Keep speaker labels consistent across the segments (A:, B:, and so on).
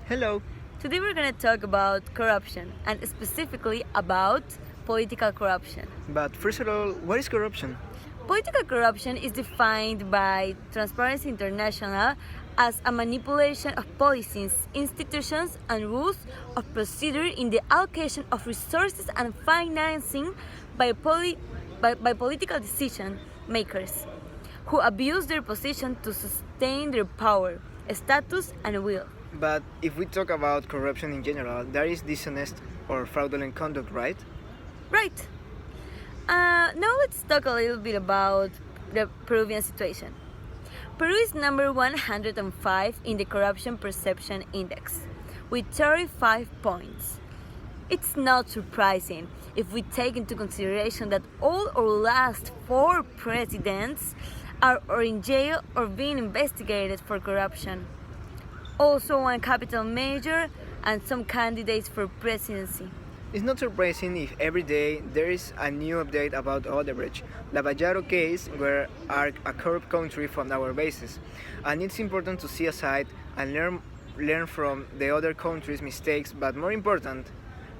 A: Hello.
B: Today we're going to talk about corruption and specifically about political corruption.
A: But first of all, what is corruption?
B: Political corruption is defined by Transparency International as a manipulation of policies, institutions, and rules of procedure in the allocation of resources and financing by political decision makers who abuse their position to sustain their power, status, and will.
A: But if we talk about corruption in general, there is dishonest or fraudulent conduct, right?
B: Right. Now let's talk a little bit about the Peruvian situation. Peru is number 105 in the Corruption Perception Index, with 35 points. It's not surprising if we take into consideration that all our last 4 presidents are or in jail or being investigated for corruption. Also one capital mayor and some candidates for presidency.
A: It's not surprising if every day there is a new update about Odebrecht, Lavallaro case, where are a corrupt country from our bases. And it's important to see aside and learn from the other countries' mistakes, but more important,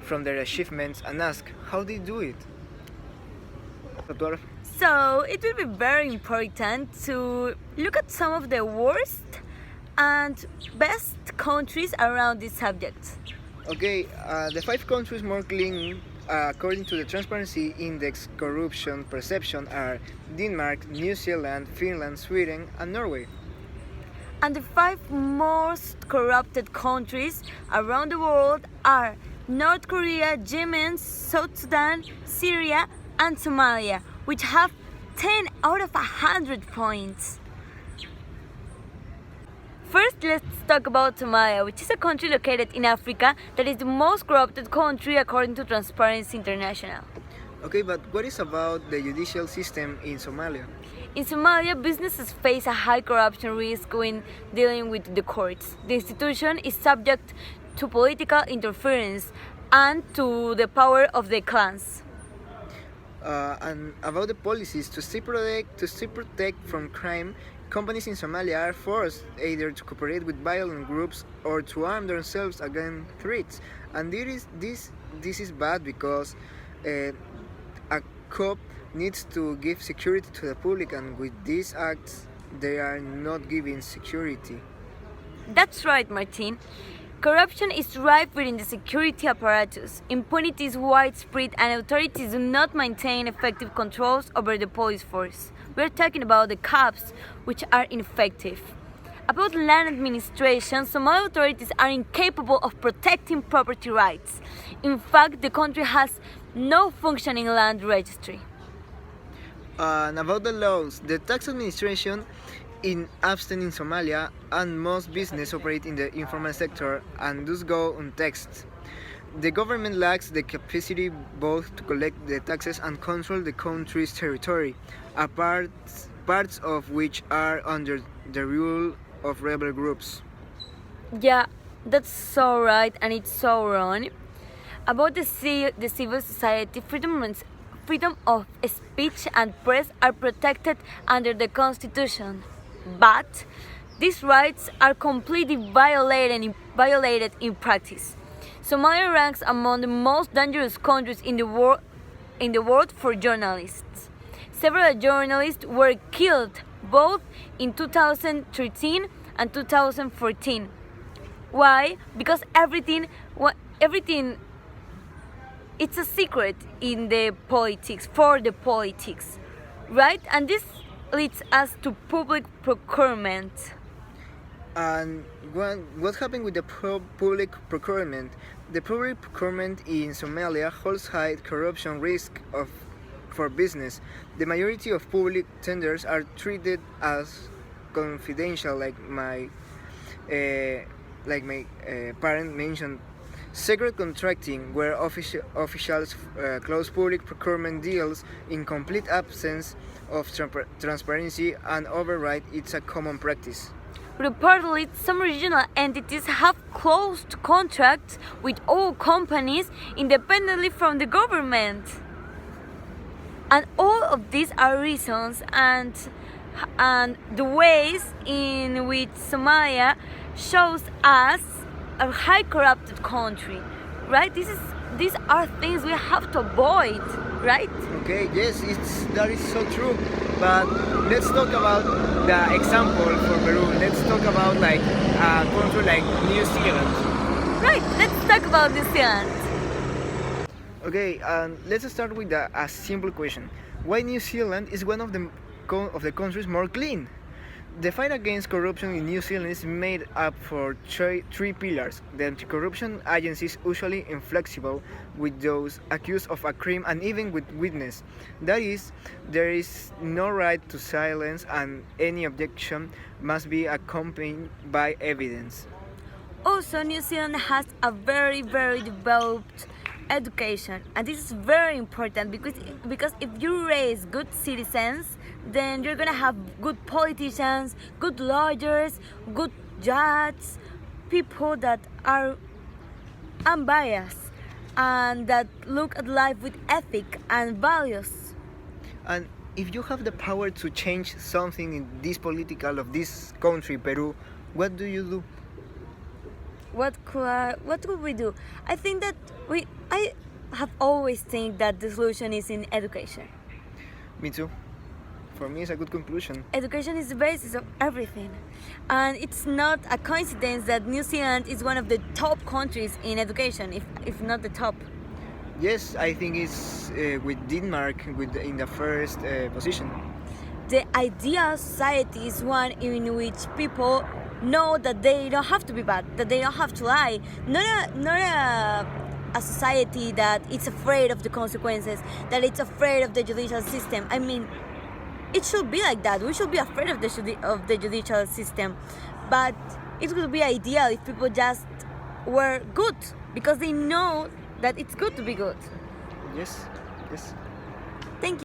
A: from their achievements and ask how they do it.
B: So it will be very important to look at some of the worst and best countries around this subject.
A: Okay, the 5 countries more clean, according to the Transparency Index corruption perception, are Denmark, New Zealand, Finland, Sweden, and Norway.
B: And the 5 most corrupted countries around the world are North Korea, Yemen, South Sudan, Syria, and Somalia, which have 10 out of 100 points. First, let's talk about Somalia, which is a country located in Africa that is the most corrupted country according to Transparency International.
A: Okay, but what is about the judicial system in Somalia?
B: In Somalia, businesses face a high corruption risk when dealing with the courts. The institution is subject to political interference and to the power of the clans.
A: And about the policies to stay protect from crime, companies in Somalia are forced either to cooperate with violent groups or to arm themselves against threats. And this is bad because a cop needs to give security to the public, and with these acts, they are not giving security.
B: That's right, Martin. Corruption is rife within the security apparatus. Impunity is widespread and authorities do not maintain effective controls over the police force. We're talking about the cops, which are ineffective. About land administration, Somali authorities are incapable of protecting property rights. In fact, the country has no functioning land registry.
A: And about the laws, the tax administration in absent in Somalia, and most business operate in the informal sector and thus go untaxed. The government lacks the capacity both to collect the taxes and control the country's territory, parts of which are under the rule of rebel groups.
B: Yeah, that's so right and it's so wrong. About the civil society, freedom of speech and press are protected under the Constitution. But these rights are completely violated in practice. Somalia ranks among the most dangerous countries in the world for journalists. Several journalists were killed both in 2013 and 2014. Why? Because everything it's a secret in the politics, for the politics, right? And this leads us to public procurement.
A: And what happened with the public procurement? The public procurement in Somalia holds high corruption risk for business. The majority of public tenders are treated as confidential, like my parent mentioned. Secret contracting, where officials close public procurement deals in complete absence of transparency and oversight, it's a common practice.
B: Reportedly, some regional entities have closed contracts with oil companies independently from the government. And all of these are reasons and the ways in which Somalia shows us a high corrupted country, right? These are things we have to avoid, right?
A: Okay, yes, that is so true. But let's talk about the example for Peru. Let's talk about like a country like New Zealand.
B: Right, let's talk about New Zealand.
A: Okay, let's start with a simple question. Why New Zealand is one of the countries more clean? The fight against corruption in New Zealand is made up for three pillars. The anti-corruption agency is usually inflexible with those accused of a crime and even with witnesses. That is, there is no right to silence and any objection must be accompanied by evidence.
B: Also, New Zealand has a very, very developed education, and this is very important because if you raise good citizens, then you're gonna have good politicians, good lawyers, good judges, people that are unbiased and that look at life with ethic and values.
A: And if you have the power to change something in this political of this country, Peru, what do you do?
B: What could we do? I think that I have always think that the solution is in education.
A: Me too. For me, it's a good conclusion.
B: Education is the basis of everything, and it's not a coincidence that New Zealand is one of the top countries in education, if not the top.
A: Yes, I think it's with Denmark in the first position.
B: The ideal society is one in which people know that they don't have to be bad, that they don't have to lie. Not a society that is afraid of the consequences, that it's afraid of the judicial system. I mean, it should be like that. We should be afraid of the judicial system, but it would be ideal if people just were good because they know that it's good to be good.
A: Yes, yes.